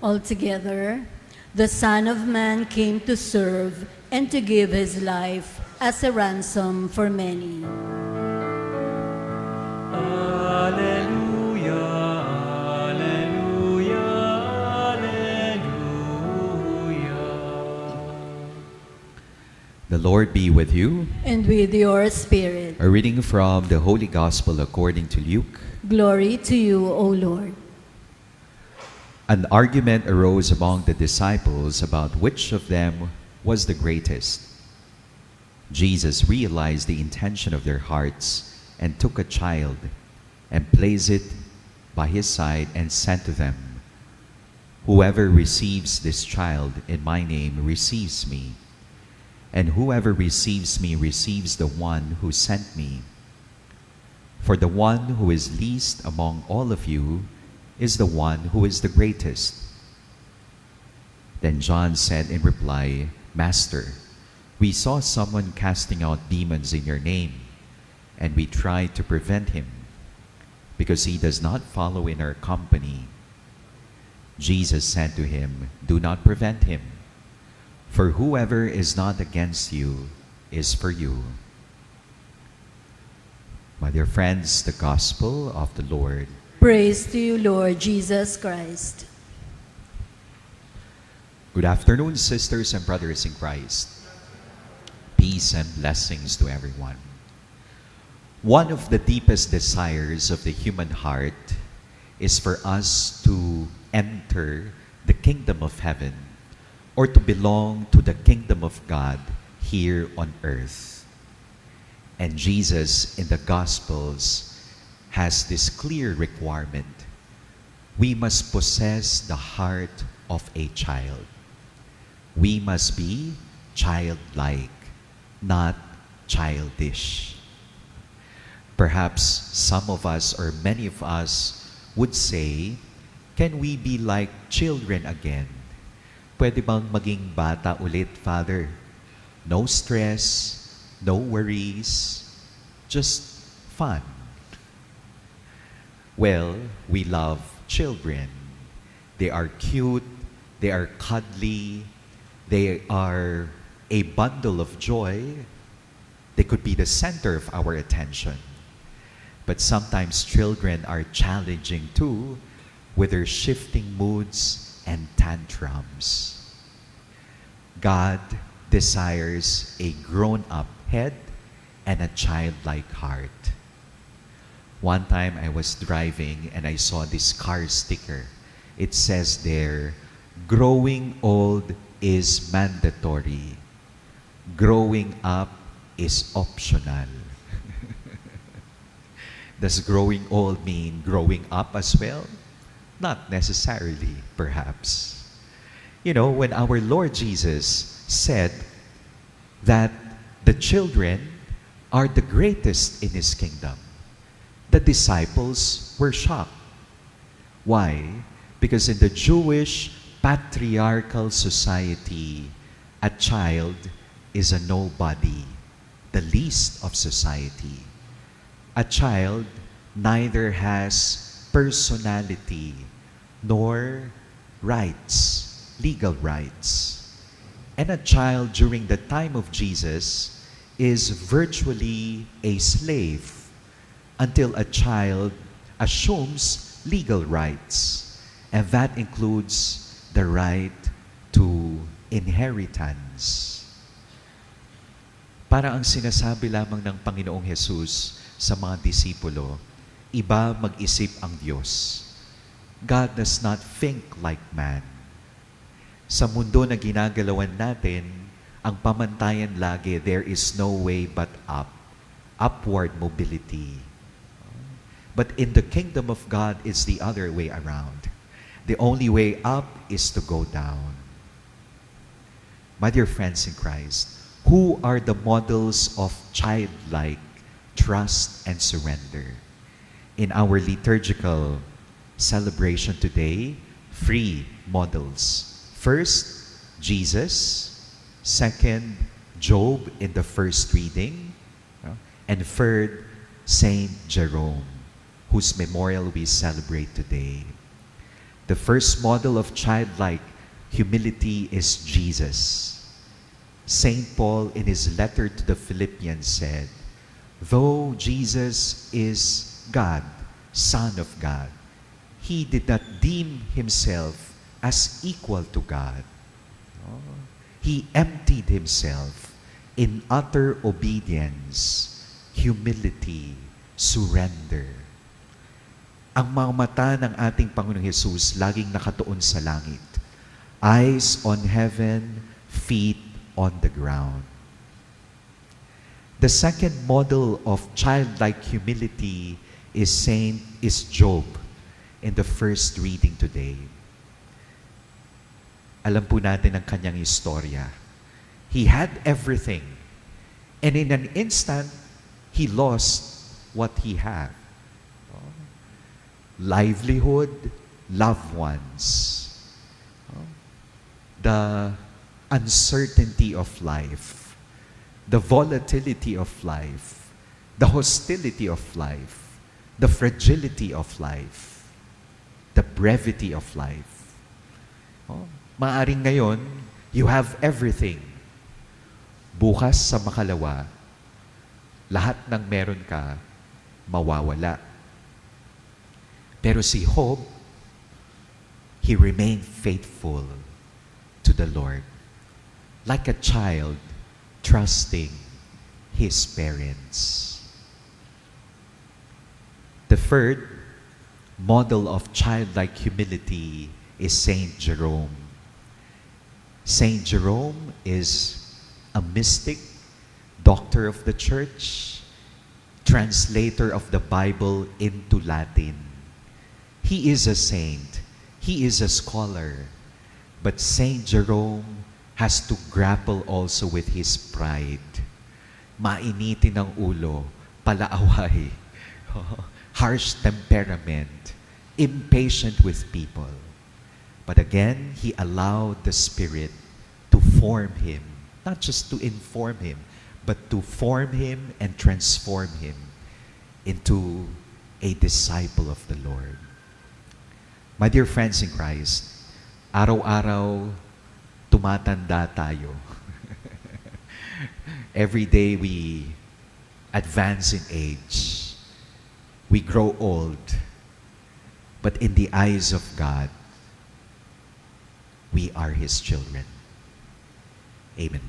Altogether, the Son of Man came to serve and to give his life as a ransom for many. Alleluia, alleluia, alleluia. The Lord be with you. And with your spirit. A reading from the Holy Gospel according to Luke. Glory to you, O Lord. An argument arose among the disciples about which of them was the greatest. Jesus realized the intention of their hearts and took a child and placed it by his side and said to them, "Whoever receives this child in my name receives me, and whoever receives me receives the one who sent me. For the one who is least among all of you is the one who is the greatest." Then John said in reply, "Master, we saw someone casting out demons in your name, and we tried to prevent him, because he does not follow in our company." Jesus said to him, "Do not prevent him, for whoever is not against you is for you." My dear friends, the Gospel of the Lord. Praise to you, Lord Jesus Christ. Good afternoon, sisters and brothers in Christ. Peace and blessings to everyone. One of the deepest desires of the human heart is for us to enter the kingdom of heaven, or to belong to the kingdom of God here on earth. And Jesus in the Gospels has this clear requirement. We must possess the heart of a child. We must be childlike, not childish. Perhaps some of us or many of us would say, "Can we be like children again? Pwede bang maging bata ulit, Father? No stress, no worries, just fun." Well, we love children. They are cute, they are cuddly, they are a bundle of joy. They could be the center of our attention. But sometimes children are challenging too, with their shifting moods and tantrums. God desires a grown-up head and a childlike heart. One time I was driving and I saw this car sticker. It says there, "Growing old is mandatory. Growing up is optional." Does growing old mean growing up as well? Not necessarily, perhaps. You know, when our Lord Jesus said that the children are the greatest in His kingdom, the disciples were shocked. Why? Because in the Jewish patriarchal society, a child is a nobody, the least of society. A child neither has personality nor rights, legal rights. And a child during the time of Jesus is virtually a slave until a child assumes legal rights, and that includes the right to inheritance. Para ang sinasabi lamang ng Panginoong Jesus sa mga disipulo, iba mag-isip ang Diyos. God does not think like man. Sa mundo na ginagalawan natin, ang pamantayan lagi, there is no way but up, upward mobility. But in the kingdom of God, it's the other way around. The only way up is to go down. My dear friends in Christ, who are the models of childlike trust and surrender? In our liturgical celebration today, 3 models. First, Jesus. Second, Job in the first reading. And third, Saint Jerome, whose memorial we celebrate today. The first model of childlike humility is Jesus. St. Paul, in his letter to the Philippians, said, "Though Jesus is God, Son of God, he did not deem himself as equal to God. He emptied himself in utter obedience, humility, surrender." Ang mga mata ng ating Panginoong Hesus laging nakatuon sa langit. Eyes on heaven, feet on the ground. The second model of childlike humility is Job in the first reading today. Alam po natin ang kanyang istorya. He had everything, and in an instant, he lost what he had. Livelihood, loved ones, the uncertainty of life, the volatility of life, the hostility of life, the fragility of life, the brevity of life. Maaring ngayon, you have everything. Bukas sa makalawa, lahat ng meron ka, mawawala. Pero si Job, he remained faithful to the Lord, like a child trusting his parents. The third model of childlike humility is Saint Jerome. Saint Jerome is a mystic, doctor of the church, translator of the Bible into Latin. He is a saint. He is a scholar. But Saint Jerome has to grapple also with his pride. Mainitin ang ulo, palaaway, harsh temperament, impatient with people. But again, he allowed the Spirit to form him, not just to inform him, but to form him and transform him into a disciple of the Lord. My dear friends in Christ, araw-araw tumatanda tayo. Every day we advance in age. We grow old. But in the eyes of God, we are His children. Amen.